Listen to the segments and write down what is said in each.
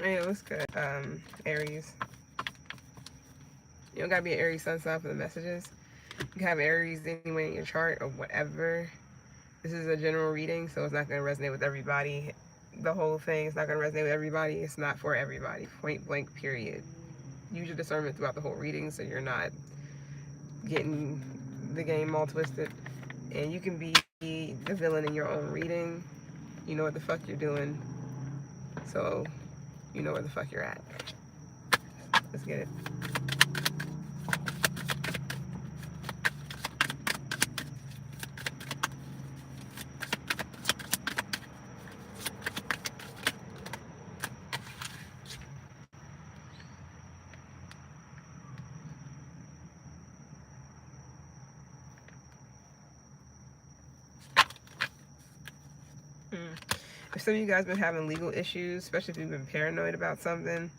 Hey, what's good? Aries. You don't gotta be an Aries sun sign for the messages. You can have Aries anyway in your chart or whatever. This is a general reading, so it's not gonna resonate with everybody. The whole thing is not gonna resonate with everybody. It's not for everybody. Point blank, period. Use your discernment throughout the whole reading so you're not getting the game all twisted. And you can be the villain in your own reading. You know what the fuck you're doing, so you know where the fuck you're at. Let's get it. Mm. If some of you guys been having legal issues, especially if you've been paranoid about something,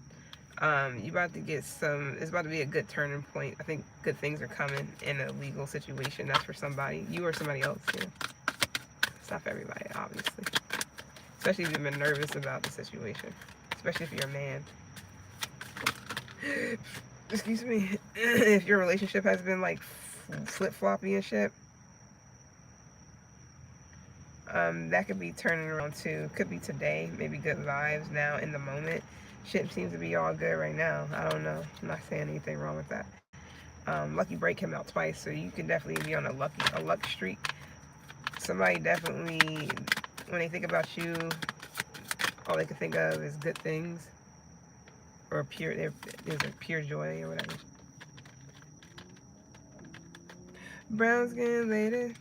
you about to get some. It's about to be a good turning point. I think good things are coming in a legal situation. That's for somebody, you or somebody else. Yeah, it's not for everybody, obviously. Especially if you've been nervous about the situation. Especially if you're a man. Excuse me. If your relationship has been like flip floppy and shit, that could be turning around too. Could be today, maybe good vibes now in the moment. Shit seems to be all good right now. I don't know. I'm not saying anything wrong with that. Lucky break came out twice, so you can definitely be on a luck streak. Somebody definitely, when they think about you, all they can think of is good things or pure. There's a pure joy or whatever. Brown skin lady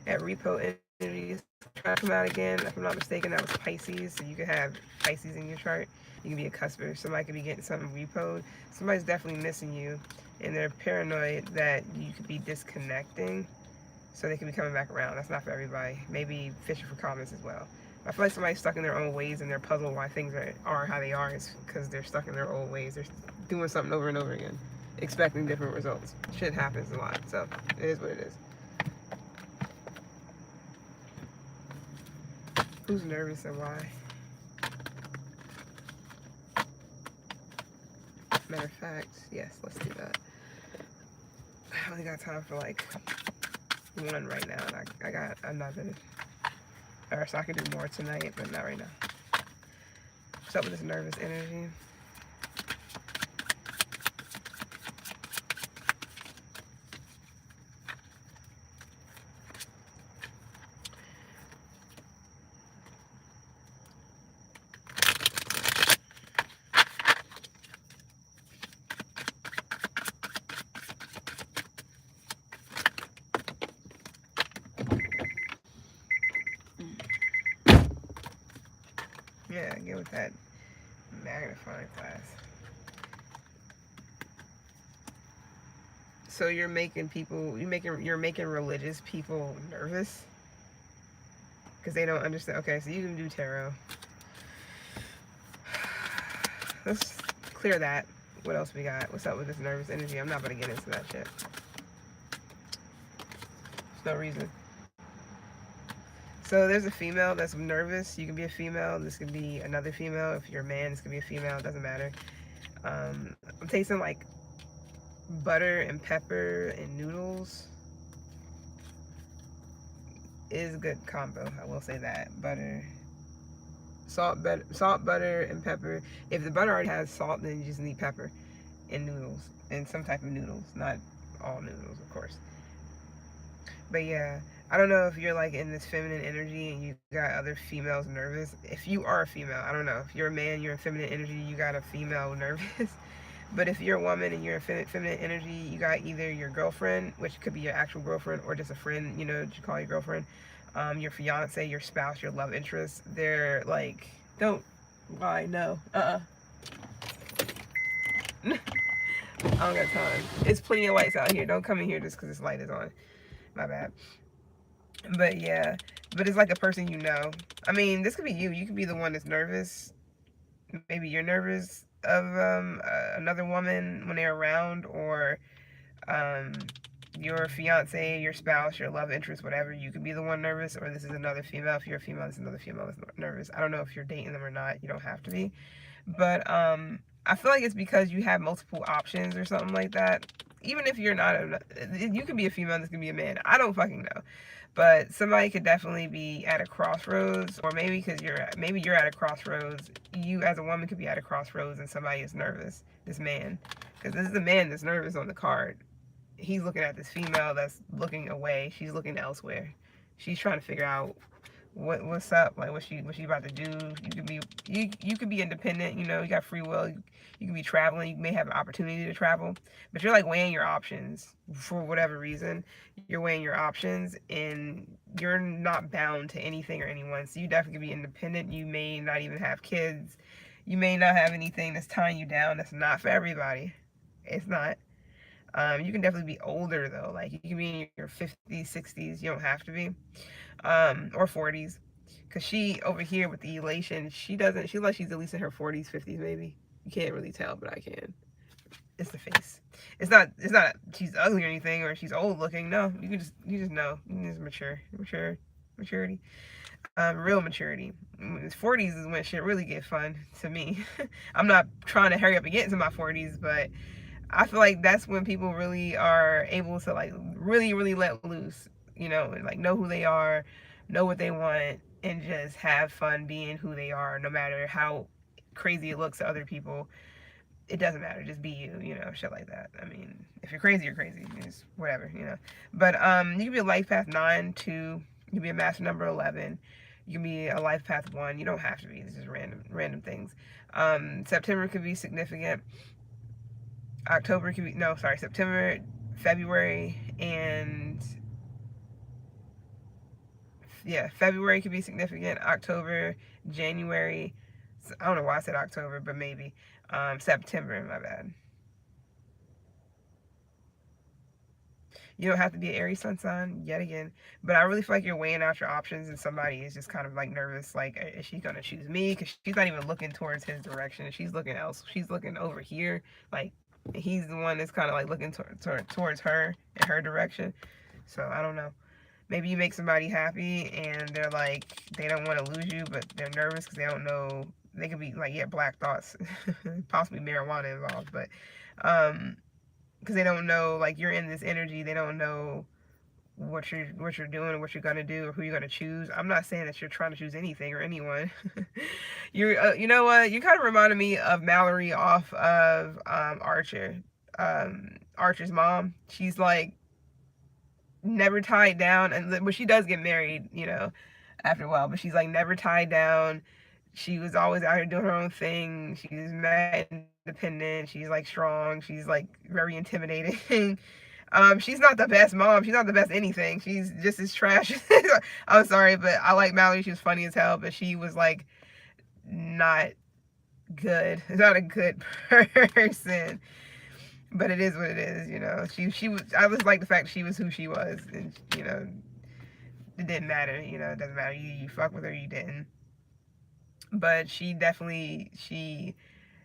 at repo energies trying to come out again. If I'm not mistaken, that was Pisces. So you could have Pisces in your chart. You can be a cusper. Somebody could be getting something repoed. Somebody's definitely missing you, and they're paranoid that you could be disconnecting, so they could be coming back around. That's not for everybody. Maybe fishing for comments as well. I feel like somebody's stuck in their own ways and they're puzzled why things are how they are. Is because they're stuck in their old ways. They're doing something over and over again, expecting different results. Shit happens a lot, so it is what it is. Who's nervous and why? Matter of fact, yes, let's do that. I only got time for like one right now, and I got another. Or so I can do more tonight, but not right now. What's up with this nervous energy? Yeah, get with that magnifying glass. So you're making people, you're making religious people nervous because they don't understand. Okay, so you can do tarot. Let's clear that. What else we got? What's up with this nervous energy? I'm not gonna get into that shit. There's no reason. So there's a female that's nervous. You can be a female. This could be another female. If you're a man, this could be a female. It doesn't matter. I'm tasting like butter and pepper and noodles is a good combo. I will say that. Salt, butter, and pepper. If the butter already has salt, then you just need pepper and noodles and some type of noodles. Not all noodles, of course. But yeah, I don't know if you're like in this feminine energy and you got other females nervous. If you are a female, I don't know. If you're a man, you're in feminine energy, you got a female nervous. But if you're a woman and you're in feminine energy, you got either your girlfriend, which could be your actual girlfriend, or just a friend, you know, that you call your girlfriend, your fiance, your spouse, your love interest. They're like, don't lie, no, I don't got time. It's plenty of lights out here. Don't come in here just because this light is on. My bad. But yeah, but it's like a person you know. I mean, this could be you. You could be the one that's nervous. Maybe you're nervous of another woman when they're around, or um, your fiance, your spouse, your love interest, whatever, you could be the one nervous, or this is another female. If you're a female, this is another female that's nervous. I don't know if you're dating them or not. You don't have to be. But I feel like it's because you have multiple options or something like that. Even if you're not, you could be a female, this could be a man. I don't fucking know. But somebody could definitely be at a crossroads, or maybe because maybe you're at a crossroads. You as a woman could be at a crossroads, and somebody is nervous. This man, because this is the man that's nervous on the card. He's looking at this female that's looking away. She's looking elsewhere. She's trying to figure out what's up, like what she about to do. You could be independent, you know, you got free will. You can be traveling, you may have an opportunity to travel, but you're like weighing your options for whatever reason. You're weighing your options and you're not bound to anything or anyone. So you definitely can be independent. You may not even have kids. You may not have anything that's tying you down. That's not for everybody. It's not. You can definitely be older though. Like you can be in your 50s, 60s. You don't have to be. Or 40s. Because she, over here with the elation, she doesn't, she looks like she's at least in her 40s, 50s maybe. You can't really tell, but I can. It's the face. It's not she's ugly or anything, or she's old looking. No, you just know. You just maturity. Real maturity. 40s is when shit really get fun to me. I'm not trying to hurry up and get into my 40s, but I feel like that's when people really are able to like really let loose, you know, and like know who they are, know what they want, and just have fun being who they are, no matter how crazy it looks to other people. It doesn't matter, just be you, you know, shit like that. I mean, if you're crazy, you're crazy. It's whatever, you know. But you can be a life path 9, 2, you can be a master number 11. You can be a life path 1. You don't have to be. It's just random things. September could be significant. October could be, no, sorry, September, February, and yeah, February could be significant. October, January, I don't know why I said October, but maybe. September, my bad. You don't have to be an Aries sun sign, yet again. But I really feel like you're weighing out your options, and somebody is just kind of like nervous, like, is she going to choose me? Because she's not even looking towards his direction. She's looking else. She's looking over here. Like, he's the one that's kind of like looking towards her in her direction. So, I don't know. Maybe you make somebody happy, and they're like, they don't want to lose you, but they're nervous because they don't know. They could be like, yeah, black thoughts, possibly marijuana involved, but because they don't know, like, you're in this energy, they don't know what you're doing or what you're gonna do or who you're gonna choose. I'm not saying that you're trying to choose anything or anyone. You're you know what, you kind of reminded me of Mallory off of Archer. Archer's mom, she's like never tied down, and but she does get married, you know, after a while, but she's like never tied down. She was always out here doing her own thing. She's mad independent. She's like strong. She's like very intimidating. She's not the best mom. She's not the best anything. She's just as trash. I'm sorry, but I like Mallory. She was funny as hell, but she was like not good. Not a good person. But it is what it is, you know. She was. I just like the fact she was who she was, and you know, it didn't matter. You know, it doesn't matter. You fuck with her, you didn't. But she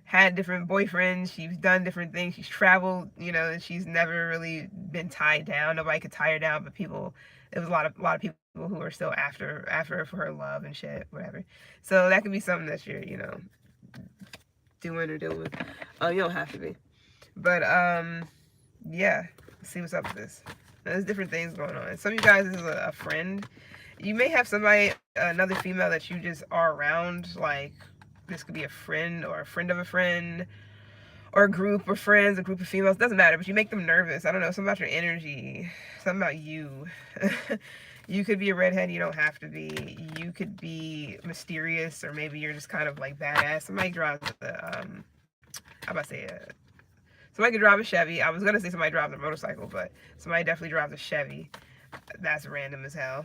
had different boyfriends. She's done different things. She's traveled, you know, and she's never really been tied down. Nobody could tie her down, but people. There was a lot of people who are still after her for her love and shit, whatever. So that could be something that you're, you know, doing or dealing with. You don't have to be. But yeah, let's see what's up with this. There's different things going on. Some of you guys is a friend. You may have somebody, another female that you just are around. Like this could be a friend or a friend of a friend, or a group of friends, a group of females. Doesn't matter, but you make them nervous. I don't know, something about your energy, something about you. You could be a redhead. You don't have to be. You could be mysterious, or maybe you're just kind of like badass. Somebody drives the how about to say it? Somebody could drive a Chevy. I was gonna say somebody drives a motorcycle, but somebody definitely drives a Chevy. That's random as hell.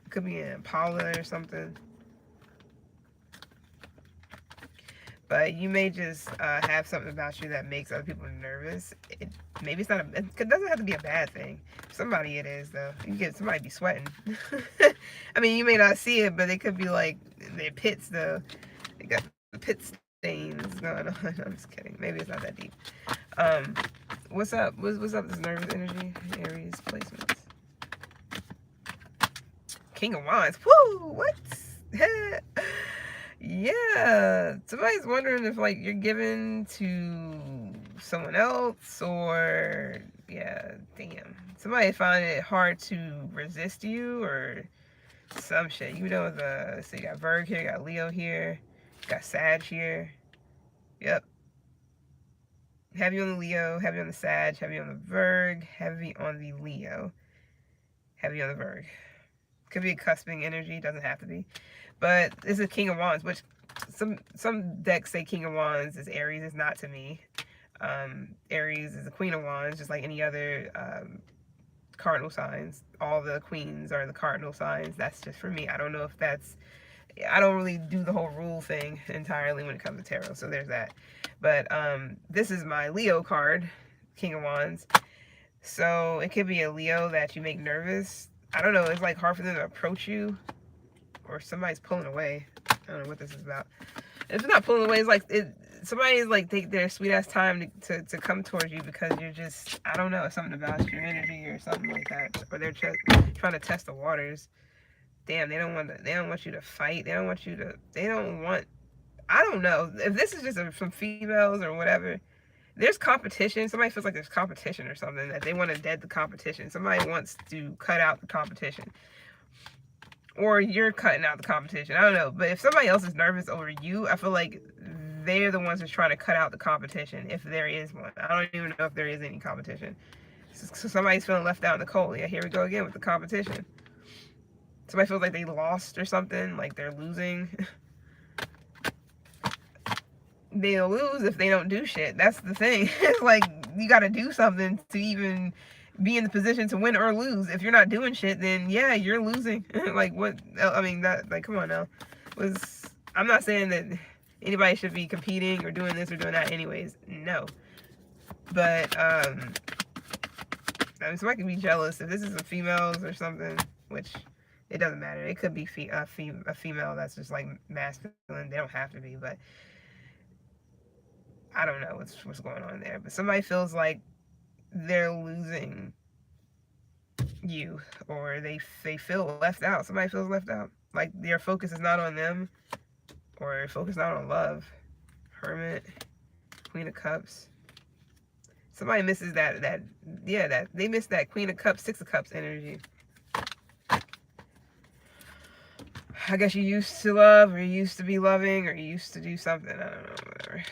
Could be an Impala or something. But you may just have something about you that makes other people nervous. Maybe it's not it doesn't have to be a bad thing. Somebody it is though. You get somebody be sweating. I mean, you may not see it, but it could be like their pits though. They got the pit stains going on. I'm just kidding. Maybe it's not that deep. What's up? What's up? This nervous energy, Aries placements. King of Wands. Woo! What? Yeah. Somebody's wondering if like you're given to someone else or yeah. Damn. Somebody find it hard to resist you or some shit. You know the so you got Virg here, you got Leo here, you got Sag here. Yep. Heavy on the Leo, heavy on the Sag, heavy on the Virg, heavy on the Leo, heavy on the Virg. Could be a cusping energy, doesn't have to be. But this is King of Wands, which some decks say King of Wands is Aries. It's not to me. Aries is the Queen of Wands, just like any other cardinal signs. All the queens are the cardinal signs. That's just for me. I don't know if that's... I don't really do the whole rule thing entirely when it comes to tarot, so there's that. But this is my Leo card, King of Wands. So it could be a Leo that you make nervous. I don't know, it's like hard for them to approach you, or somebody's pulling away. I don't know what this is about. If it's not pulling away, it's like somebody's like take their sweet ass time to come towards you because you're just, I don't know, something about your energy or something like that, or they're just trying to test the waters. Damn, they don't want you to fight. They don't want you to. They don't want. I don't know if this is just some females or whatever. There's competition. Somebody feels like there's competition or something, that they want to dead the competition. Somebody wants to cut out the competition. Or you're cutting out the competition. I don't know. But if somebody else is nervous over you, I feel like they're the ones who's trying to cut out the competition, if there is one. I don't even know if there is any competition. So somebody's feeling left out in the cold. Yeah, here we go again with the competition. Somebody feels like they lost or something, like they're losing. They'll lose if they don't do shit. That's the thing. It's like you got to do something to even be in the position to win or lose. If you're not doing shit, then yeah, you're losing. Like what? I mean, that, like, come on now. I'm not saying that anybody should be competing or doing this or doing that. Anyways, no. But I mean, somebody can be jealous if this is some females or something, which it doesn't matter. It could be a female that's just like masculine. They don't have to be, but I don't know what's going on there. But somebody feels like they're losing you, or they feel left out. Somebody feels left out. Like their focus is not on them, or focus not on love. Hermit, Queen of Cups. Somebody misses that they miss that Queen of Cups, Six of Cups energy. I guess you used to love, or you used to be loving, or you used to do something. I don't know, whatever.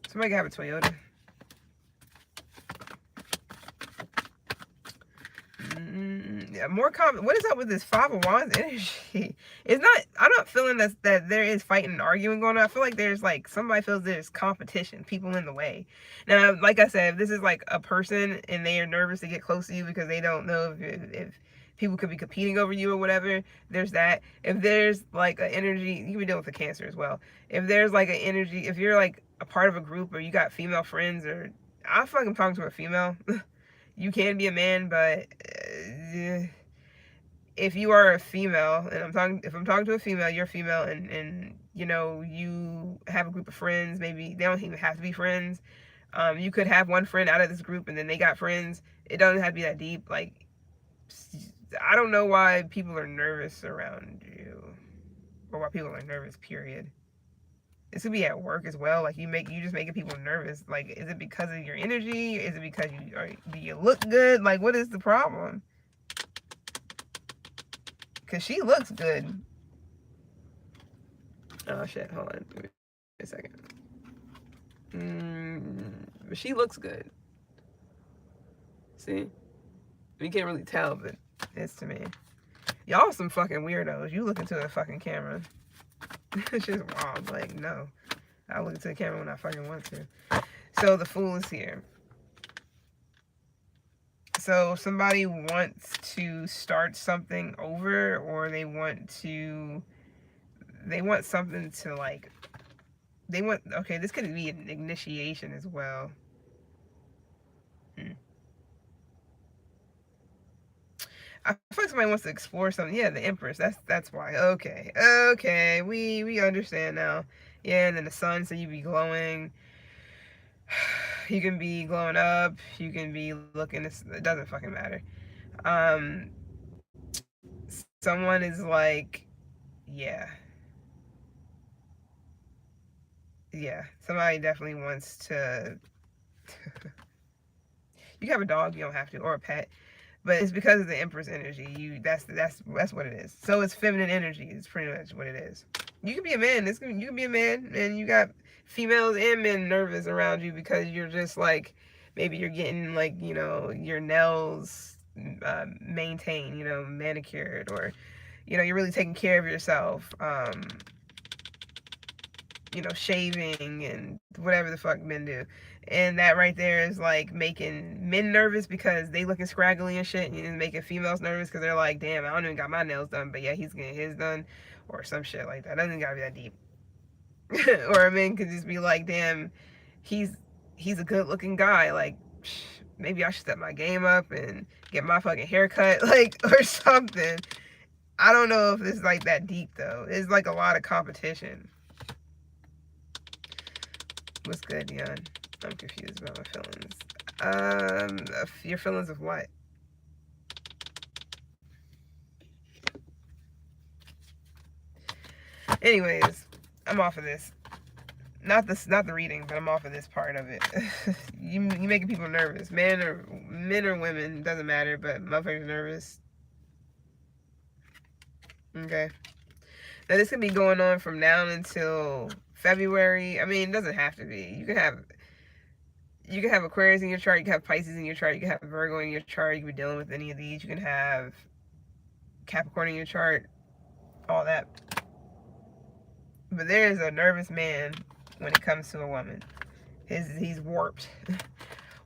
Somebody can have a Toyota. Yeah, more common. What is up with this Five of Wands energy? It's not. I'm not feeling that there is fighting and arguing going on. I feel like there's like somebody feels there's competition, people in the way. Now, like I said, if this is like a person and they are nervous to get close to you because they don't know if people could be competing over you or whatever, there's that. If there's like an energy, you can be dealing with the Cancer as well. If there's like an energy, if you're like a part of a group or you got female friends, or I feel like I'm talking to a female. You can be a man, but if you are a female, and if I'm talking to a female, you're a female, and you know, you have a group of friends, maybe they don't even have to be friends. You could have one friend out of this group and then they got friends. It doesn't have to be that deep. Like, I don't know why people are nervous around you, or why people are nervous, period. This could be at work as well. Like you just making people nervous. Like, is it because of your energy? Is it because do you look good? Like, what is the problem? Because she looks good. Oh shit, hold on. Give me a second. But she looks good. See? You can't really tell, but it's to me. Y'all some fucking weirdos. You look into a fucking camera. It's just wild. Like, no. I'll look into the camera when I fucking want to. So the Fool is here. So somebody wants to start something over, or they want something to like, okay, this could be an initiation as well. I feel like somebody wants to explore something. Yeah, the Empress. That's why. Okay, we understand now. Yeah, and then the sun, so you be glowing. You can be glowing up. You can be looking. It doesn't fucking matter. Um, someone is like, yeah, yeah. Somebody definitely wants to. You can have a dog. You don't have to, or a pet. But it's because of the Empress energy. That's what it is. So it's feminine energy. It's pretty much what it is. You can be a man. You can be a man, and you got females and men nervous around you because you're just like, maybe you're getting like, your nails maintained, manicured, or you're really taking care of yourself. Shaving and whatever the fuck men do. And that right there is like making men nervous because they looking scraggly and shit, and making females nervous because they're like, damn, I don't even got my nails done, but yeah, he's getting his done, or some shit like that. Doesn't gotta be that deep. Or a man could just be like, damn, he's he's a good looking guy. Like, maybe I should step my game up and get my fucking haircut, like, or something. I don't know if it's like that deep though. It's like a lot of competition. What's good, Dion? I'm confused about my feelings. Your feelings of what? Anyways, I'm off of this. Not the reading, but I'm off of this part of it. You making people nervous. Men or women, doesn't matter, but motherfuckers nervous. Okay. Now this could be going on from now until February. I mean, it doesn't have to be. You can have Aquarius in your chart, you can have Pisces in your chart, you can have Virgo in your chart, you can be dealing with any of these. You can have Capricorn in your chart, all that. But there is a nervous man when it comes to a woman. He's warped.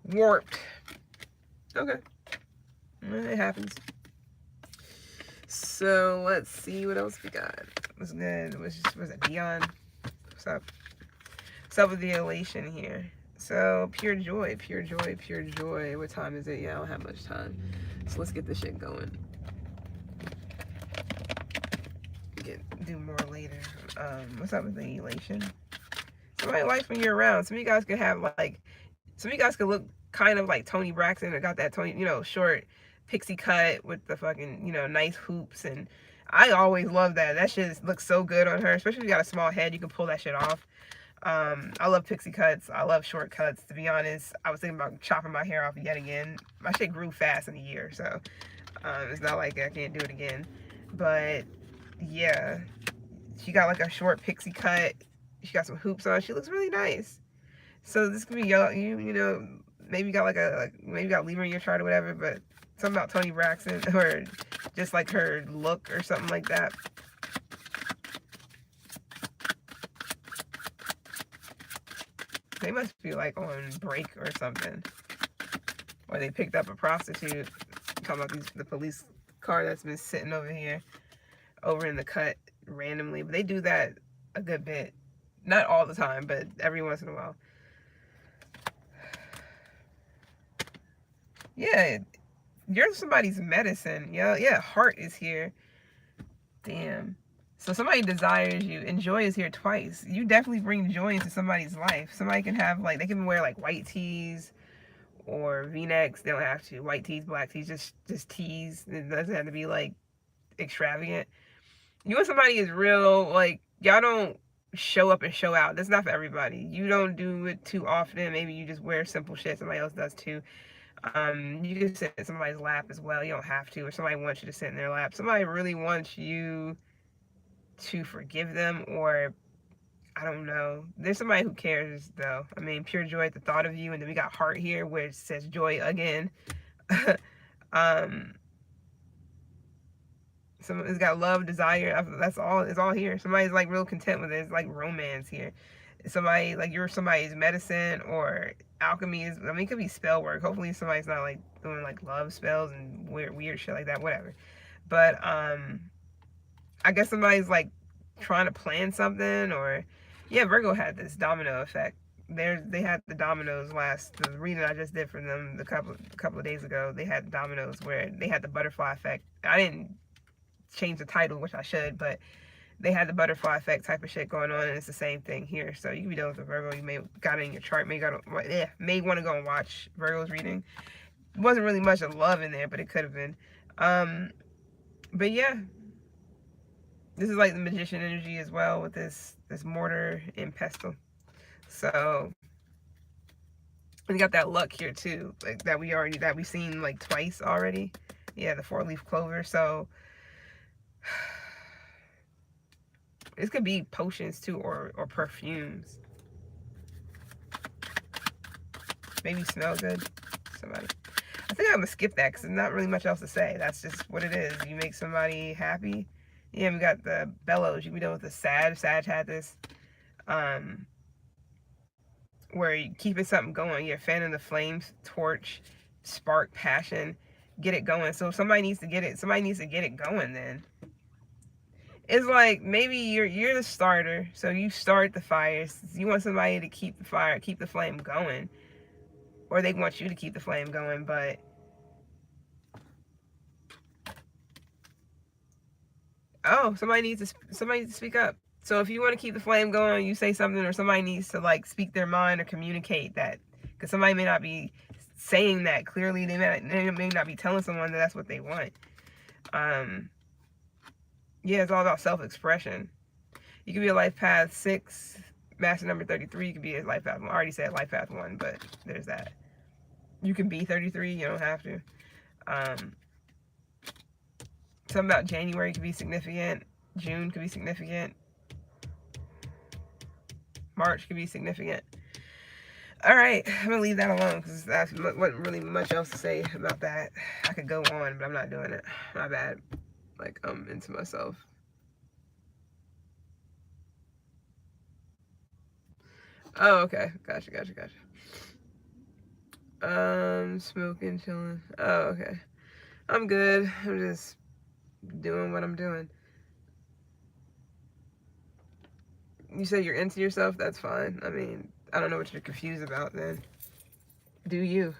Warped. Okay. It happens. So let's see what else we got. What's good? Was it Dion? What's up? What's up with the elation here? So pure joy, pure joy, pure joy. What time is it? Yeah, I don't have much time. So let's get this shit going. Do more later. What's up with the elation? Somebody likes when you're around. Some of you guys could have like, some of you guys could look kind of like Tony Braxton, or got that Tony, short pixie cut with the fucking, nice hoops. And I always love that. That shit looks so good on her, especially if you got a small head. You can pull that shit off. I love pixie cuts. I love short cuts. To be honest, I was thinking about chopping my hair off yet again. My shit grew fast in a year, so it's not like I can't do it again. But yeah, she got like a short pixie cut. She got some hoops on. She looks really nice. So this could be maybe you got maybe you got Libra in your chart or whatever, but something about Tony Braxton, or just like her look or something like that. They must be like on break or something, or they picked up a prostitute. I'm talking about the police car that's been sitting over here, over in the cut randomly. But they do that a good bit, not all the time, but every once in a while. Yeah, you're somebody's medicine. Yeah, heart is here. Damn. So somebody desires you, and joy is here twice. You definitely bring joy into somebody's life. Somebody can have like, they can wear like white tees or V-necks. They don't have to. White tees, black tees, just tees. It doesn't have to be like extravagant. You and somebody is real, like, y'all don't show up and show out. That's not for everybody. You don't do it too often. Maybe you just wear simple shit. Somebody else does too. You can sit in somebody's lap as well. You don't have to. Or somebody wants you to sit in their lap. Somebody really wants you to forgive them, or I don't know. There's somebody who cares though. I mean, pure joy at the thought of you. And then we got heart here where it says joy again. It's got love, desire. That's all. It's all here. Somebody's like real content with it. It's like romance here. Somebody like you're somebody's medicine, or alchemy is. I mean, it could be spell work. Hopefully, somebody's not like doing like love spells and weird shit like that. Whatever. But I guess somebody's like trying to plan something, or yeah, Virgo had this domino effect. They had the dominoes the reading I just did for them a couple of days ago. They had dominoes where they had the butterfly effect. I didn't change the title, which I should, but they had the butterfly effect type of shit going on, and it's the same thing here. So you can be dealing with a Virgo. You may got it in your chart. May want to go and watch Virgo's reading. It wasn't really much of love in there, but it could have been. But yeah, this is like the magician energy as well with this mortar and pestle. So we got that luck here too, like that we've seen like twice already. Yeah, the 4-leaf clover. So this could be potions too, or perfumes. Maybe smell good. Somebody. I think I'm gonna skip that because there's not really much else to say. That's just what it is. You make somebody happy. Yeah, we got the bellows. You can be done with the Sag. Sag had this. Where you keeping something going. You're fanning the flames, torch, spark, passion, get it going. So somebody needs to get it. Somebody needs to get it going. Then it's like maybe you're the starter, so you start the fires. You want somebody to keep the fire, keep the flame going, or they want you to keep the flame going. But oh, somebody needs to speak up. So if you want to keep the flame going, you say something, or somebody needs to like speak their mind or communicate that, because somebody may not be saying that clearly. They may not be telling someone that that's what they want. Yeah, it's all about self-expression. You could be a life path 6, master number 33. You could be a life path 1. I already said life path 1, but there's that. You can be 33. You don't have to. Something about January could be significant. June could be significant. March could be significant. All right, I'm gonna leave that alone because that's wasn't really much else to say about that. I could go on, but I'm not doing it. My bad. Like I'm into myself. Oh, okay. Gotcha. Smoking, chilling. Oh, okay. I'm good. I'm just doing what I'm doing. You say you're into yourself? That's fine. I mean, I don't know what you're confused about then. Do you?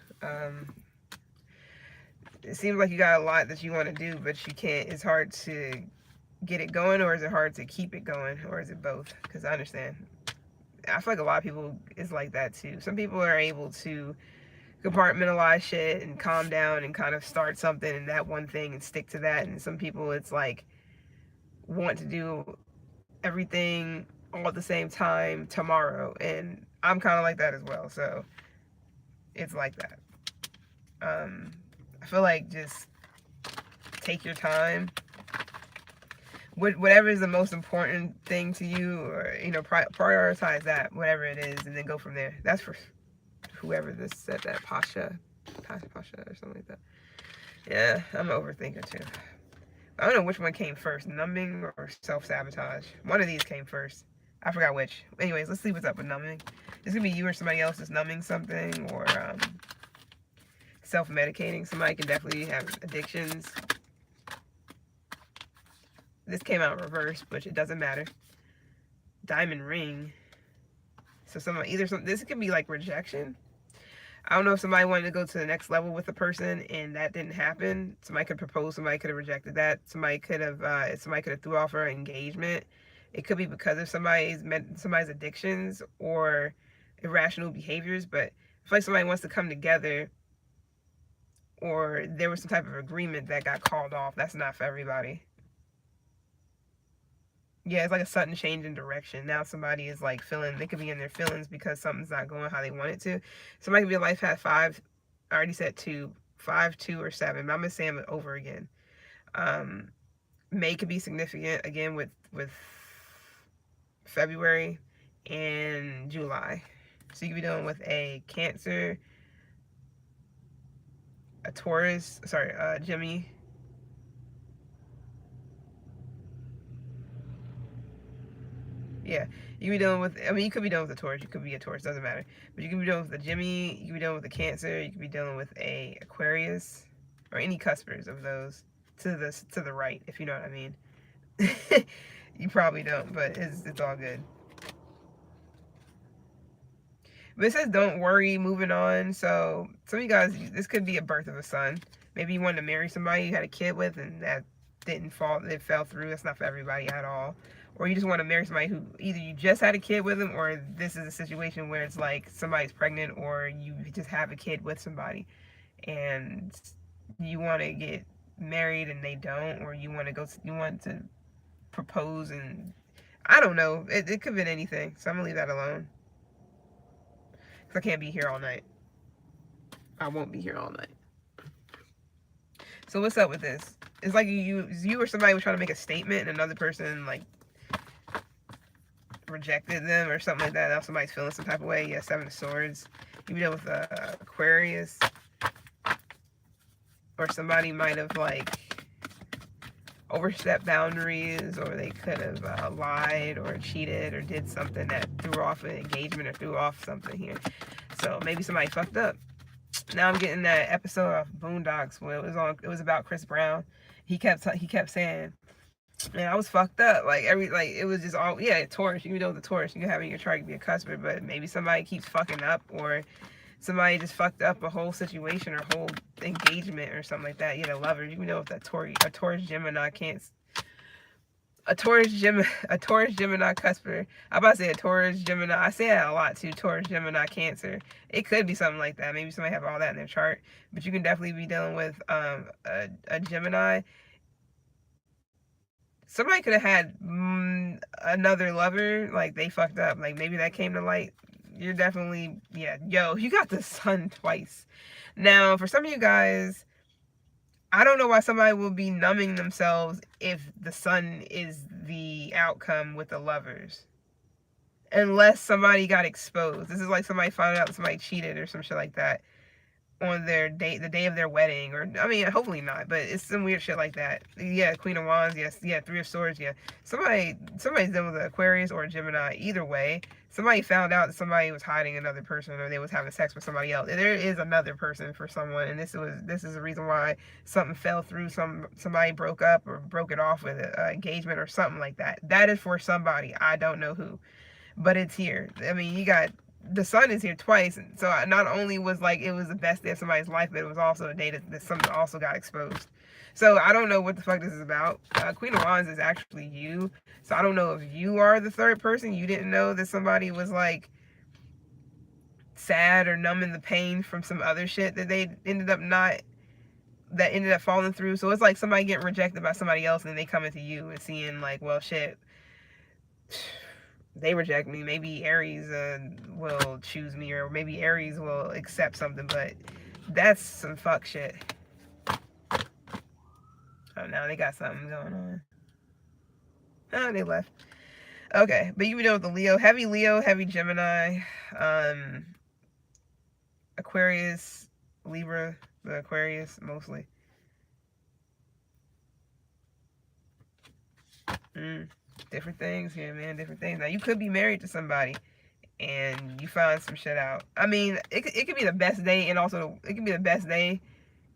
It seems like you got a lot that you want to do, but you can't. It's hard to get it going, or is it hard to keep it going, or is it both? Because I understand. I feel like a lot of people is like that too. Some people are able to compartmentalize shit and calm down and kind of start something and that one thing and stick to that. And some people, it's like want to do everything all at the same time tomorrow. And I'm kind of like that as well. So it's like that. I feel like just take your time. Whatever is the most important thing to you, or prioritize that, whatever it is, and then go from there. That's for whoever this said that, Pasha or something like that. Yeah, I'm an overthinker too. I don't know which one came first, numbing or self-sabotage. One of these came first. I forgot which. Anyways, let's see what's up with numbing. This could be you or somebody else is numbing something, or self-medicating. Somebody can definitely have addictions. This came out reversed, which it doesn't matter. Diamond ring. So this could be like rejection. I don't know if somebody wanted to go to the next level with a person and that didn't happen. Somebody could propose, somebody could have rejected that. Somebody could have threw off her engagement. It could be because of somebody's addictions or irrational behaviors, but I feel like somebody wants to come together, or there was some type of agreement that got called off. That's not for everybody. Yeah, it's like a sudden change in direction. Now somebody is like they could be in their feelings because something's not going how they want it to. Somebody could be a life path 5. I already said 2, 5, 2, or 7. But I'm gonna say them over again. May could be significant again with February and July. So you could be dealing with a Cancer, a Taurus, Gemini. Yeah, you could be dealing with, you could be dealing with a Taurus, you could be a Taurus, doesn't matter. But you could be dealing with a Gemini, you could be dealing with a Cancer, you could be dealing with a Aquarius, or any cuspers of those to the right, if you know what I mean. You probably don't, but it's all good. But it says don't worry, moving on. So some of you guys, this could be a birth of a son. Maybe you wanted to marry somebody you had a kid with, and that it fell through. That's not for everybody at all. or you just want to marry somebody who either you just had a kid with them, or this is a situation where it's like somebody's pregnant, or you just have a kid with somebody and you want to get married and they don't, or you want to propose, and I don't know. It could have been anything. So I'm gonna leave that alone. Cause I can't be here all night. I won't be here all night. So what's up with this? It's like you or somebody was trying to make a statement, and another person like rejected them or something like that. Now somebody's feeling some type of way. Yeah, Seven of Swords. You deal with Aquarius, or somebody might have like overstepped boundaries, or they could have lied or cheated or did something that threw off an engagement or threw off something here. So maybe somebody fucked up. Now I'm getting that episode of Boondocks where it was about Chris Brown. He kept saying, man, I was fucked up. Like it was just all, yeah, Taurus. You know the Taurus. You can have in your chart, to be a cusper, but maybe somebody keeps fucking up, or somebody just fucked up a whole situation or whole engagement or something like that. Yeah, the lovers. You know if that a Taurus Gemini can't. A Taurus Gemini cusper. I'm about to say a Taurus Gemini. I say that a lot too. Taurus Gemini Cancer. It could be something like that. Maybe somebody have all that in their chart, but you can definitely be dealing with a Gemini. Somebody could have had another lover, like they fucked up, like maybe that came to light. You're definitely, yeah, yo, you got the sun twice. Now for some of you guys, I don't know why somebody will be numbing themselves if the sun is the outcome with the lovers, unless somebody got exposed. This is like somebody found out somebody cheated or some shit like that on their date, the day of their wedding, or I mean, hopefully not, but it's some weird shit like that. Yeah, Queen of Wands, yes, yeah, Three of Swords, yeah. Somebody's dealing with an Aquarius or a Gemini. Either way, somebody found out that somebody was hiding another person, or they was having sex with somebody else. There is another person for someone, and this is the reason why something fell through. Somebody broke up or broke it off with an engagement or something like that. That is for somebody. I don't know who, but it's here. I mean, you got. The sun is here twice, and so not only was like it was the best day of somebody's life, but it was also a day that something also got exposed. So I don't know what the fuck this is about. Queen of Wands is actually you, so I don't know if you are the third person. You didn't know that somebody was like sad or numbing the pain from some other shit that they ended up falling through. So it's like somebody getting rejected by somebody else, and then they coming to you and seeing like, well, shit, they reject me. Maybe Aries will choose me, or maybe Aries will accept something, but that's some fuck shit. Oh, now they got something going on. Oh, they left. Okay, but you know with the Leo, heavy Gemini, Aquarius, Libra, the Aquarius mostly. Different things here, man. Different things. Now you could be married to somebody, and you find some shit out. I mean, it could be the best day, and also it could be the best day,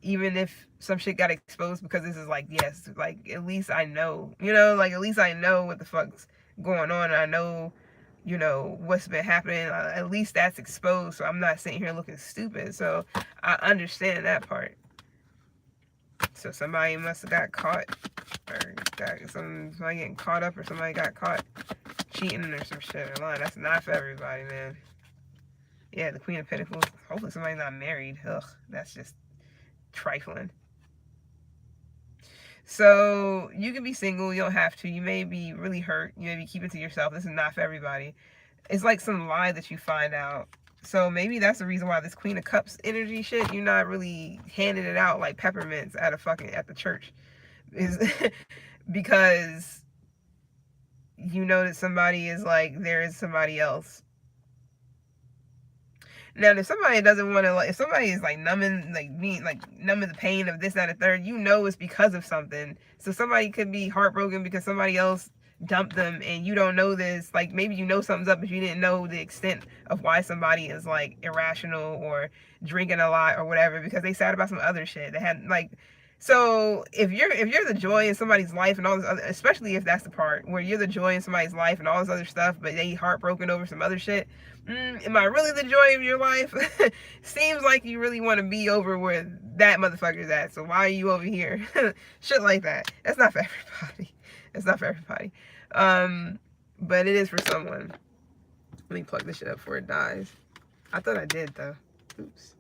even if some shit got exposed, because this is like, yes, like at least I know, like at least I know what the fuck's going on. And I know, what's been happening. At least that's exposed, so I'm not sitting here looking stupid. So I understand that part. So somebody must have got caught, or somebody getting caught up, or somebody got caught cheating or some shit or lying. That's not for everybody, man. Yeah, the Queen of Pentacles. Hopefully somebody's not married. Ugh, that's just trifling. So you can be single. You don't have to. You may be really hurt. You may be keeping to yourself. This is not for everybody. It's like some lie that you find out. So maybe that's the reason why this Queen of Cups energy shit, you're not really handing it out like peppermints at the church. Is because you know that somebody is like, there is somebody else. Now, if somebody doesn't want to, like, if somebody is like numbing, numbing the pain of this, that, and third, it's because of something. So somebody could be heartbroken because somebody else dumped them, and you don't know this. Like, maybe you know something's up, but you didn't know the extent of why somebody is like irrational or drinking a lot or whatever, because they sad about some other shit. They had like. So if you're the joy in somebody's life and all this other, especially if that's the part where you're the joy in somebody's life and all this other stuff, but they heartbroken over some other shit, am I really the joy of your life? Seems like you really want to be over where that motherfucker's at. So why are you over here? Shit like that. That's not for everybody. It's not for everybody. But it is for someone. Let me plug this shit up before it dies. I thought I did though. Oops.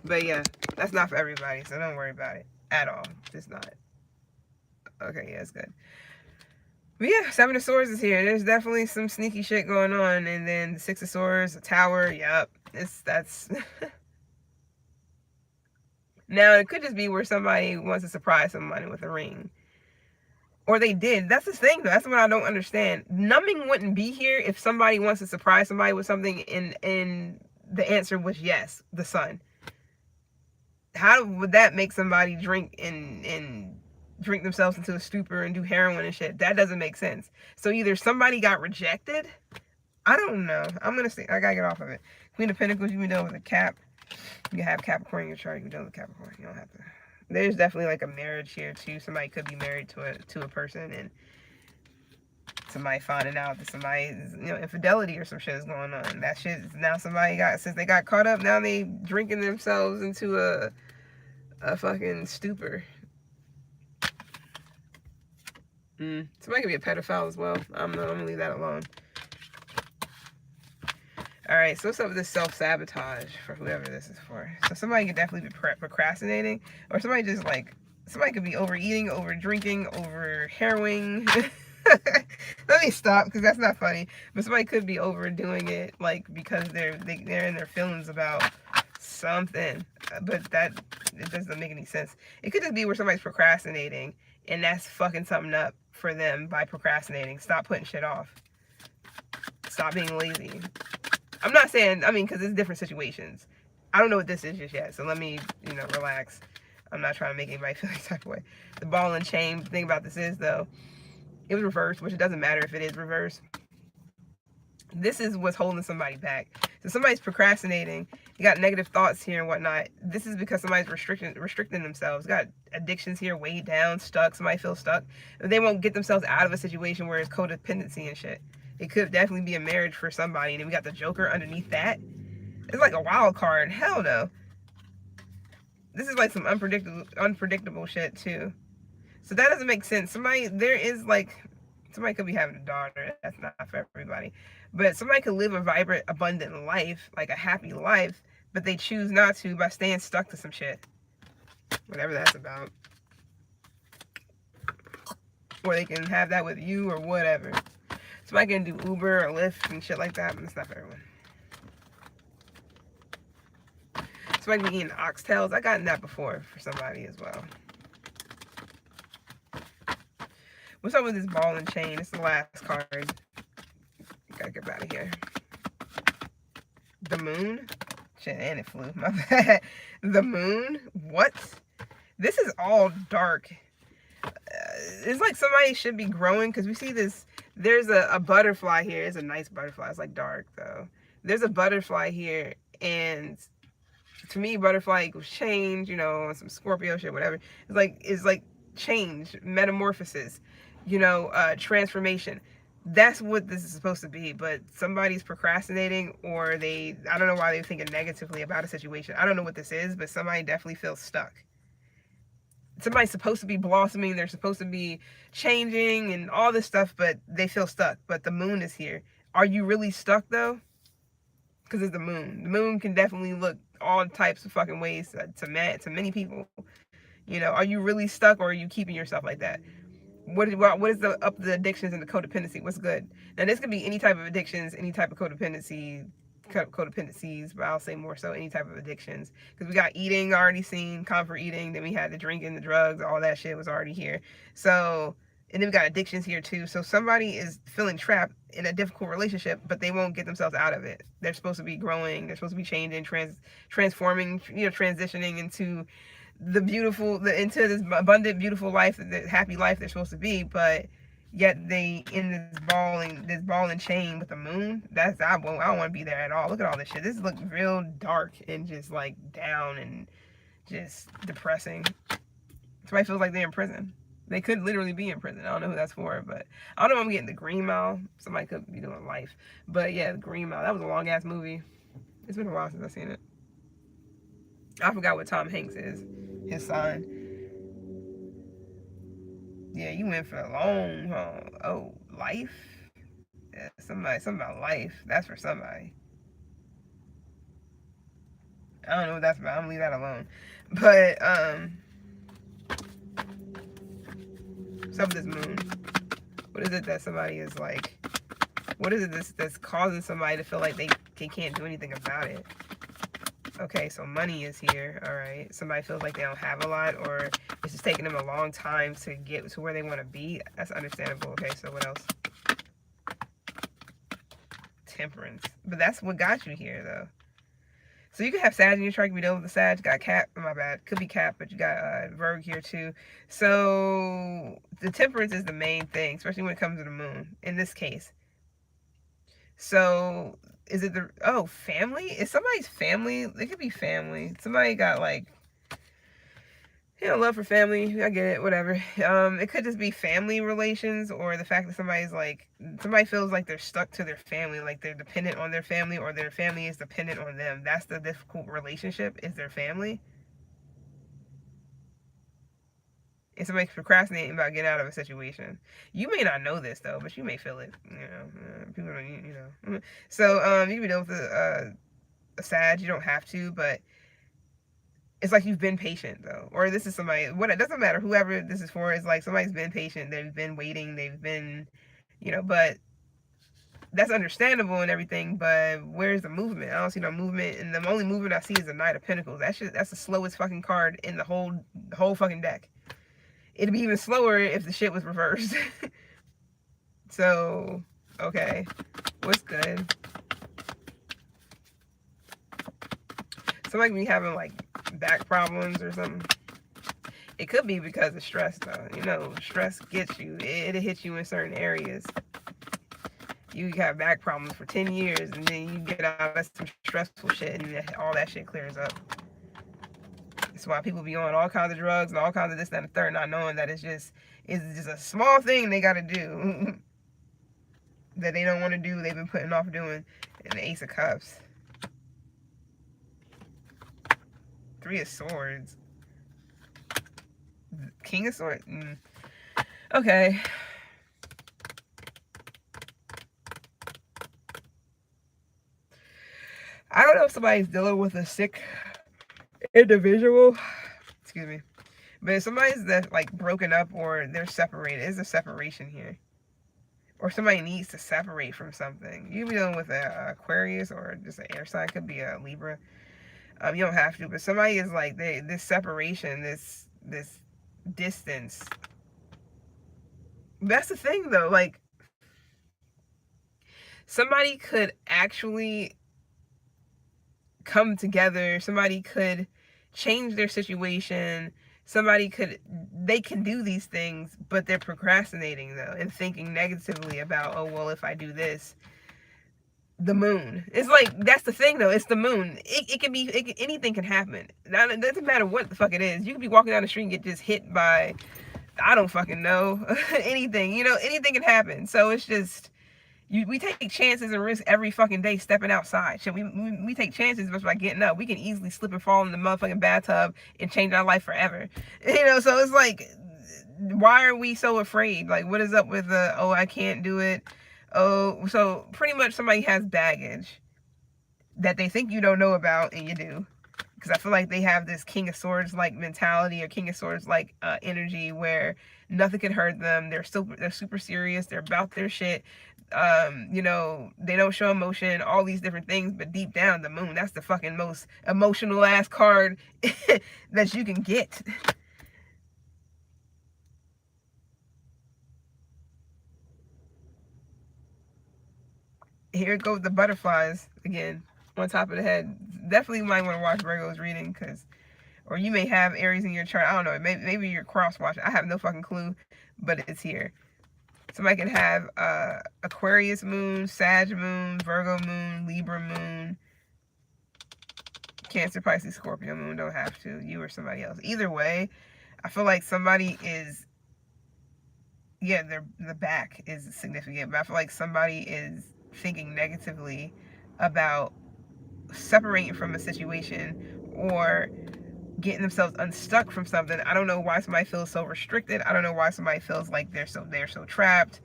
But yeah, that's not for everybody, so don't worry about it at all. It's not. Okay, yeah, it's good. But yeah, Seven of Swords is here. There's definitely some sneaky shit going on. And then the Six of Swords, the Tower, yep. That's now it could just be where somebody wants to surprise somebody with a ring. Or they did. That's the thing though. That's what I don't understand. Numbing wouldn't be here if somebody wants to surprise somebody with something and the answer was yes, the sun. How would that make somebody drink and drink themselves into a stupor and do heroin and shit? That doesn't make sense. So either somebody got rejected. I don't know. I'm gonna see. I gotta get off of it. Queen of Pentacles, you can do it with a cap. You can have Capricorn in your chart. You can do it with Capricorn. You don't have to. There's definitely like a marriage here too. Somebody could be married to a person and somebody finding out that somebody's, infidelity or some shit is going on. That shit is now somebody got, since they got caught up, now they drinking themselves into a fucking stupor. Somebody could be a pedophile as well. I'm gonna leave that alone. Alright, so what's up with this self-sabotage for whoever this is for? So somebody could definitely be procrastinating, or somebody just like, somebody could be overeating, over drinking, over heroin. Let me stop, because that's not funny. But somebody could be overdoing it, like, because they're in their feelings about something. But it doesn't make any sense. It could just be where somebody's procrastinating, and that's fucking something up for them by procrastinating. Stop putting shit off. Stop being lazy. I'm not saying, because it's different situations. I don't know what this is just yet, so let me, relax. I'm not trying to make anybody feel any type of way. The ball and chain, the thing about this is, though, it was reversed, which it doesn't matter if it is reversed. This is what's holding somebody back. So somebody's procrastinating. You got negative thoughts here and whatnot. This is because somebody's restricting themselves. Got addictions here, weighed down, stuck. Somebody feels stuck. They won't get themselves out of a situation where it's codependency and shit. It could definitely be a marriage for somebody. And then we got the Joker underneath that. It's like a wild card. Hell no. This is like some unpredictable shit too. So that doesn't make sense. Somebody could be having a daughter. That's not for everybody. But somebody could live a vibrant, abundant life, like a happy life, but they choose not to by staying stuck to some shit. Whatever that's about. Or they can have that with you or whatever. Somebody can do Uber or Lyft and shit like that, but it's not for everyone. Somebody can be eating oxtails. I gotten that before for somebody as well. What's up with this ball and chain? It's the last card. Gotta get out of here. The moon? Shit, and it flew. My bad. The moon? What? This is all dark. It's like somebody should be growing, because we see this. There's a butterfly here. It's a nice butterfly. It's like dark, though. There's a butterfly here, and to me, butterfly equals change, some Scorpio shit, whatever. It's like change, metamorphosis, transformation. That's what this is supposed to be, but somebody's procrastinating, or I don't know why they're thinking negatively about a situation. I don't know what this is, but somebody definitely feels stuck. Somebody's supposed to be blossoming, they're supposed to be changing and all this stuff, but they feel stuck. But the moon is here. Are you really stuck, though? Because it's the moon. The moon can definitely look all types of fucking ways to many people. Are you really stuck, or are you keeping yourself like that? What is the addictions and the codependency? What's good? Now, this could be any type of addictions, any type of codependencies, but I'll say more so any type of addictions. Because we got eating already seen, comfort eating, then we had the drinking, the drugs, all that shit was already here. So, and then we got addictions here too. So somebody is feeling trapped in a difficult relationship, but they won't get themselves out of it. They're supposed to be growing, they're supposed to be changing, transforming, transitioning into into this abundant, beautiful life, the happy life they're supposed to be, but yet they in this ball and chain with the moon. I don't want to be there at all. Look at all this shit. This looks real dark and just like down and just depressing. Somebody feels like they're in prison. They could literally be in prison. I don't know who that's for, but I don't know if I'm getting the Green Mile. Somebody could be doing life. But yeah, the Green Mile. That was a long ass movie. It's been a while since I've seen it. I forgot what Tom Hanks is. His sign. Yeah, you went for the long haul. Oh, life? Yeah, something about life. That's for somebody. I don't know what that's about. I'm gonna leave that alone. But some of this moon. What is it that somebody is like? What is it that's causing somebody to feel like they can't do anything about it? Okay, so money is here. All right. Somebody feels like they don't have a lot, or it's just taking them a long time to get to where they want to be. That's understandable. Okay, so what else? Temperance. But that's what got you here, though. So you could have Sag in your chart. You can be done with the Sag. You got Cap. My bad. Could be Cap, but you got Virgo here too. So the temperance is the main thing, especially when it comes to the moon. In this case. So is it the family? Is somebody's family? It could be family. Somebody got like love for family. I get it, whatever. It could just be family relations, or the fact that somebody feels like they're stuck to their family, like they're dependent on their family, or their family is dependent on them. That's the difficult relationship, is their family. And somebody's procrastinating about getting out of a situation. You may not know this though, but you may feel it. People don't, So you can be done with a Sag. You don't have to, but it's like you've been patient though, or this is somebody. What it doesn't matter. Whoever this is for is like somebody's been patient. They've been waiting. They've been, but that's understandable and everything. But where's the movement? I don't see no movement, and the only movement I see is the Knight of Pentacles. That's the slowest fucking card in the whole fucking deck. It'd be even slower if the shit was reversed. So, okay, what's good? Somebody be having like back problems or something. It could be because of stress, though. Stress gets you. It'll hit you in certain areas. You have back problems for 10 years, and then you get out of some stressful shit, and all that shit clears up. That's why people be on all kinds of drugs and all kinds of this, that, and the third, not knowing that it's just a small thing they got to do that they don't want to do, they've been putting off doing. And the Ace of Cups. Three of Swords. King of Swords. Okay. I don't know if somebody's dealing with a sick individual. Excuse me. But if somebody's that like broken up or they're separated, there's a separation here. Or somebody needs to separate from something. You can be dealing with an Aquarius or just an air sign. Could be a Libra. You don't have to, but somebody is like this separation, this distance. That's the thing though. Like somebody could actually come together. Somebody could change their situation. They can do these things, but they're procrastinating though and thinking negatively about, oh well, if I do this. The moon. It's like, that's the thing though. It's the moon. It can be, anything can happen. Now, it doesn't matter what the fuck it is. You can be walking down the street and get just hit by, I don't fucking know, anything. Anything can happen. So it's just, we take chances and risk every fucking day stepping outside. Shit, we take chances just by getting up. We can easily slip and fall in the motherfucking bathtub and change our life forever. So it's like, why are we so afraid? Like, what is up with oh, I can't do it. Oh, so pretty much somebody has baggage that they think you don't know about, and you do. Because I feel like they have this King of Swords like mentality, or King of Swords like energy, where nothing can hurt them. They're super serious. They're about their shit. They don't show emotion, all these different things, but deep down, the moon, that's the fucking most emotional ass card that you can get. Here goes the butterflies again on top of the head. Definitely might want to watch Virgo's reading, or you may have Aries in your chart. I don't know. Maybe you're cross watching. I have no fucking clue, but it's here. Somebody can have Aquarius moon, Sag moon, Virgo moon, Libra moon, Cancer, Pisces, Scorpio moon. Don't have to. You or somebody else. Either way, I feel like somebody is, the back is significant, but I feel like somebody is thinking negatively about separating from a situation, or getting themselves unstuck from something. I don't know why somebody feels so restricted. I don't know why somebody feels like they're so trapped.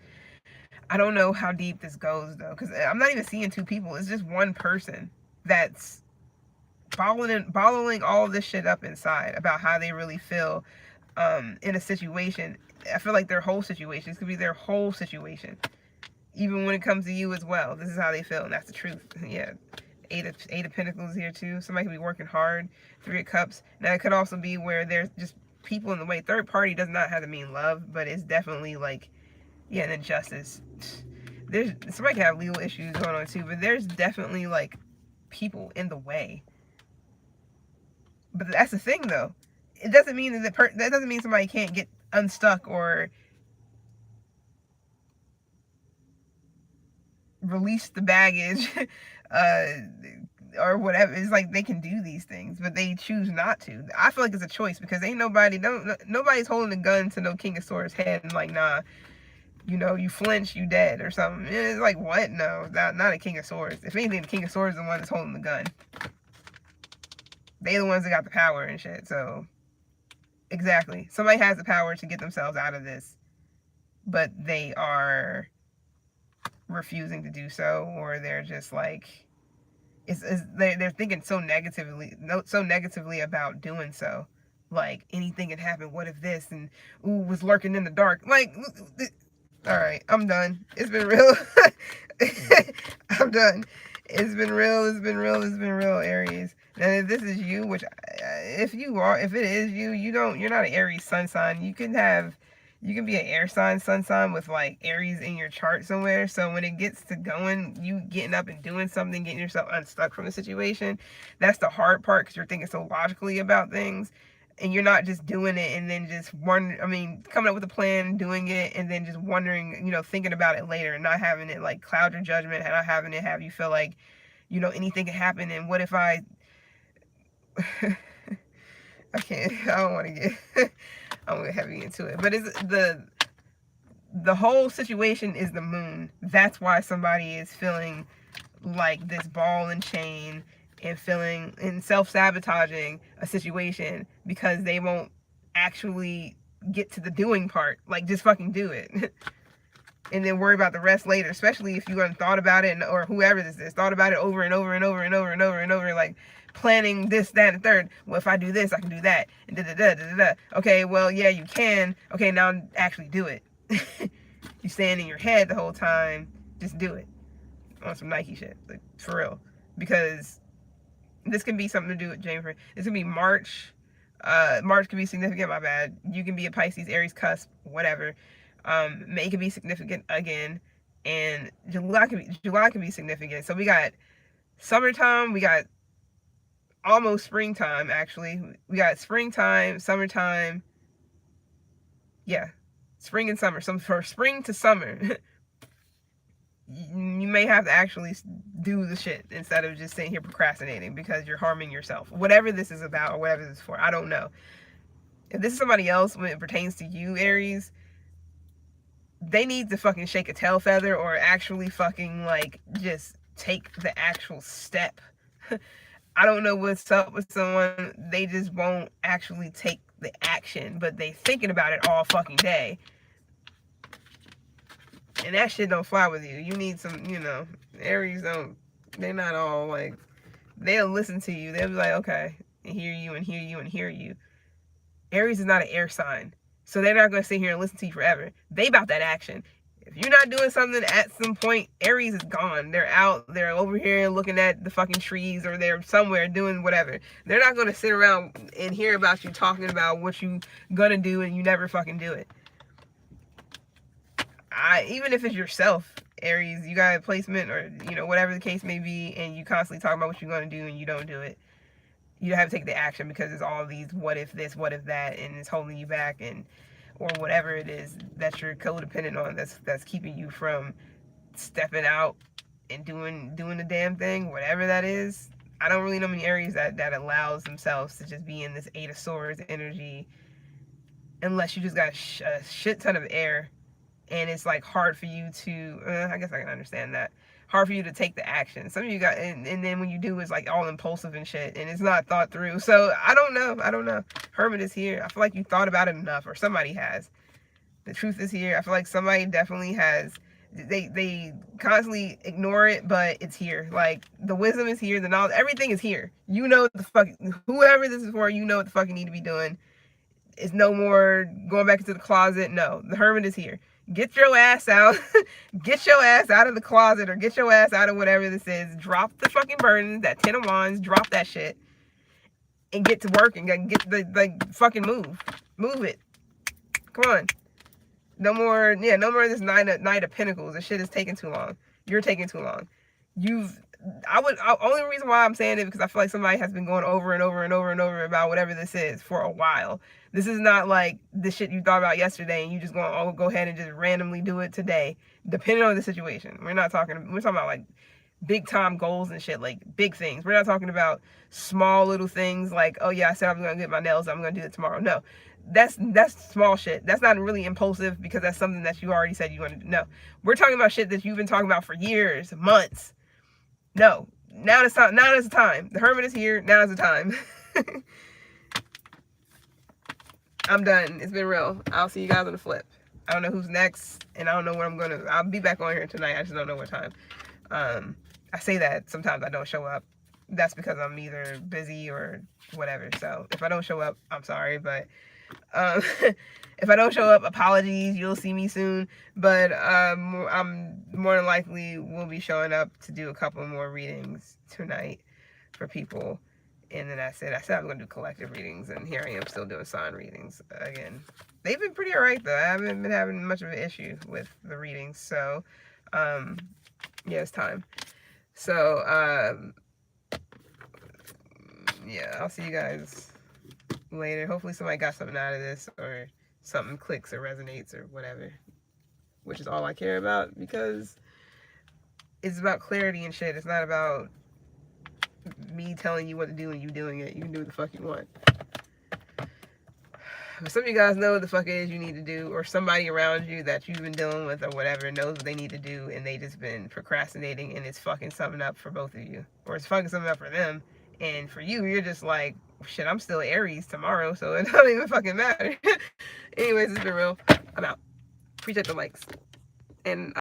I don't know how deep this goes though, because I'm not even seeing two people. It's just one person that's bottling all this shit up inside about how they really feel in a situation. I feel like their whole situation, this could be their whole situation, even when it comes to you as well. This is how they feel, and that's the truth. Yeah, eight of pentacles here too. Somebody could be working hard. Three of cups. Now it could also be where there's just people in the way. Third party does not have to mean love, but it's definitely like, yeah, and then justice. There's somebody can have legal issues going on too, but there's definitely like people in the way. But that's the thing though. It doesn't mean that doesn't mean somebody can't get unstuck or release the baggage or whatever. It's like they can do these things, but they choose not to. I feel like it's a choice because ain't nobody's holding a gun to no King of Swords head and like, nah, you flinch, you dead or something. It's like, what? No, not a King of Swords. If anything, the King of Swords is the one that's holding the gun. They the ones that got the power and shit. So exactly, somebody has the power to get themselves out of this, but they are refusing to do so, or they're just like, they're thinking so negatively about doing so. Like, anything can happen. What if this? And ooh, was lurking in the dark. Like, all right, I'm done. It's been real. I'm done. It's been real. It's been real. It's been real, Aries. And if this is you, which if it is you, you're not an Aries sun sign. You can be an air sign sun sign with like Aries in your chart somewhere. So when it gets to going, you getting up and doing something, getting yourself unstuck from the situation, that's the hard part because you're thinking so logically about things. And you're not just doing it and then just coming up with a plan, doing it, and then just wondering, thinking about it later and not having it like cloud your judgment, and not having it have you feel like, anything can happen. And what if I can't, I don't want to get, I don't get heavy into it. But it's the whole situation is the moon. That's why somebody is feeling like this ball and chain and feeling and self-sabotaging a situation because they won't actually get to the doing part. Like, just fucking do it. And then worry about the rest later, especially if you haven't thought about it, or whoever this is thought about it over and over and over and over and over and over, like planning this, that, and third. Well, if I do this, I can do that, and da da da da da. Okay, well, yeah, you can. Okay, now actually do it. You stand in your head the whole time. Just do it on some Nike shit, like for real, because this can be something to do with January. This can be March. March can be significant. My bad. You can be a Pisces, Aries, cusp, whatever. May can be significant again, and July can be significant. So we got summertime. We got almost springtime. Actually, we got springtime, summertime. Yeah, spring and summer. So for spring to summer, you may have to actually do the shit instead of just sitting here procrastinating because you're harming yourself. Whatever this is about or whatever this is for, I don't know. If this is somebody else when it pertains to you, Aries, they need to fucking shake a tail feather or actually fucking like just take the actual step. I don't know what's up with someone. They just won't actually take the action, but they thinking about it all fucking day. And that shit don't fly with you. You need some, Aries they're not all like, they'll listen to you. They'll be like, okay, and hear you and hear you and hear you. Aries is not an air sign. So they're not going to sit here and listen to you forever. They about that action. If you're not doing something at some point, Aries is gone. They're out. They're over here looking at the fucking trees, or they're somewhere doing whatever. They're not going to sit around and hear about you talking about what you going to do and you never fucking do it. Even if it's yourself, Aries, you got a placement or, whatever the case may be, and you constantly talk about what you're going to do and you don't do it. You have to take the action because it's all these what if this, what if that, and it's holding you back, and or whatever it is that you're codependent on that's keeping you from stepping out and doing the damn thing, whatever that is. I don't really know many Aries that allows themselves to just be in this Eight of Swords energy unless you just got a shit ton of air and it's like hard for you to I guess I can understand that. hard for you to take the action. Some of you got, and then when you do, it's like all impulsive and shit, and it's not thought through. So I don't know. Hermit is here. I feel like you thought about it enough, or somebody has. The truth is here. I feel like somebody definitely has. They constantly ignore it, but it's here. Like, the wisdom is here, the knowledge, everything is here. You know what the fuck, whoever this is for, you know what the fuck you need to be doing. It's no more going back into the closet. No, the hermit is here. Get your ass out. Get your ass out of the closet, or get your ass out of whatever this is. Drop the fucking burden, that 10 of wands, drop that shit, and get to work and get the fucking move. Move it. Come on. No more, no more of this Knight of Pentacles. This shit is taking too long. You're taking too long. Only reason why I'm saying it, because I feel like somebody has been going over and over and over and over about whatever this is for a while. This is not like the shit you thought about yesterday and you just going to go ahead and just randomly do it today, depending on the situation. We're talking about like big time goals and shit, like big things. We're not talking about small little things like, oh yeah, I said I'm going to get my nails done, I'm going to do it tomorrow. No. That's small shit. That's not really impulsive, because that's something that you already said you want to do. No. We're talking about shit that you've been talking about for years, months. No. Now is the time. The hermit is here. Now is the time. I'm done. It's been real. I'll see you guys on the flip. I don't know who's next, and I don't know where I'm going to. I'll be back on here tonight. I just don't know what time. I say that sometimes I don't show up. That's because I'm either busy or whatever. So if I don't show up, I'm sorry. But if I don't show up, apologies. You'll see me soon. But I'm more than likely will be showing up to do a couple more readings tonight for people. And then that's it. I said I'm going to do collective readings, and here I am still doing sign readings again. They've been pretty alright, though. I haven't been having much of an issue with the readings. So, yeah, it's time. So, yeah, I'll see you guys later. Hopefully somebody got something out of this, or something clicks or resonates or whatever, which is all I care about, because it's about clarity and shit. It's not about me telling you what to do and you doing it. You can do what the fuck you want. But some of you guys know what the fuck it is you need to do, or somebody around you that you've been dealing with or whatever knows what they need to do, and they just been procrastinating, and it's fucking something up for both of you, or it's fucking something up for them. And for you, you're just like, shit, I'm still Aries tomorrow, so it don't even fucking matter. Anyways, it's been real. I'm out. Appreciate the likes. And